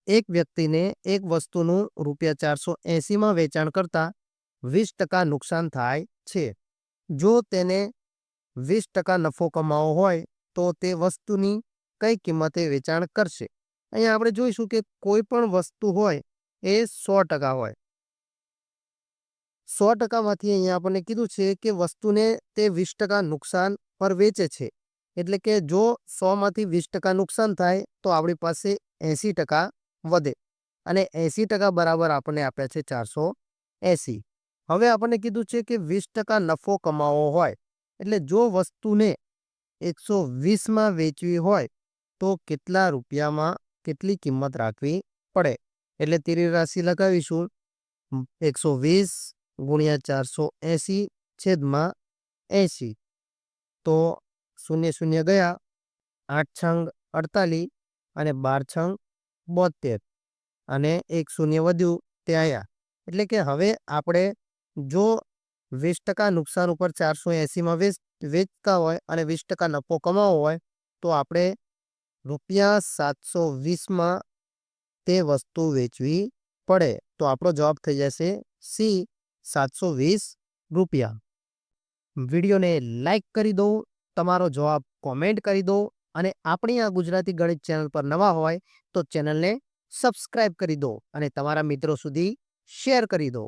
એક વ્યક્તિને એક વસ્તુનું ₹480 માં વેચાણ કરતા 20% નુકસાન થાય છે. જો તેને 20% નફો કમાવો હોય તો તે વસ્તુની કઈ કિંમતે વેચાણ કરશે? અહીંયા આપણે જોઈશું કે કોઈ પણ વસ્તુ હોય એ 100% હોય. 100% માંથી અહીંયા આપણને કીધું છે કે વસ્તુને તે 20% નુકસાન પર વેચે છે. એટલે કે જો 100 માંથી 20% નુકસાન થાય તો આપણી પાસે 80% વધે અને 80% બરાબર આપણને આપ્યા છે 480. હવે આપણને કીધું છે કે 20% નફો કમાવો હોય એટલે જો વસ્તુને 120 માં વેચવી હોય તો કેટલા રૂપિયામાં કેટલી કિંમત રાખવી પડે? એટલે તીરની રાશિ લગાવીશું. 120 ગુણ્યા 480 છેદમાં 80. તો 0 ગયા, 8 છંગ 48 અને 12 છંગ 72 અને 1 શૂન્ય વધ્યું તે આયા. એટલે કે હવે આપણે જો 20% નુકસાન ઉપર 480 માં વેચતા હોય અને 20% નફો કમાવો હોય તો આપણે ₹720 માં તે વસ્તુ વેચવી પડે. તો આપણો જવાબ થઈ જશે સી, ₹720. વિડીયોને લાઈક કરી દો, તમારો જવાબ કોમેન્ટ કરી દો અને આપણી આ ગુજરાતી ગણિત ચેનલ પર નવા હોય તો ચેનલને સબસ્ક્રાઇબ કરી દો અને તમારા મિત્રો સુધી શેર કરી દો.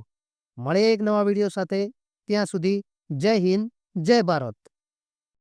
મળે એક નવા વિડીયો સાથે. ત્યાં સુધી જય હિન્દ, જય ભારત.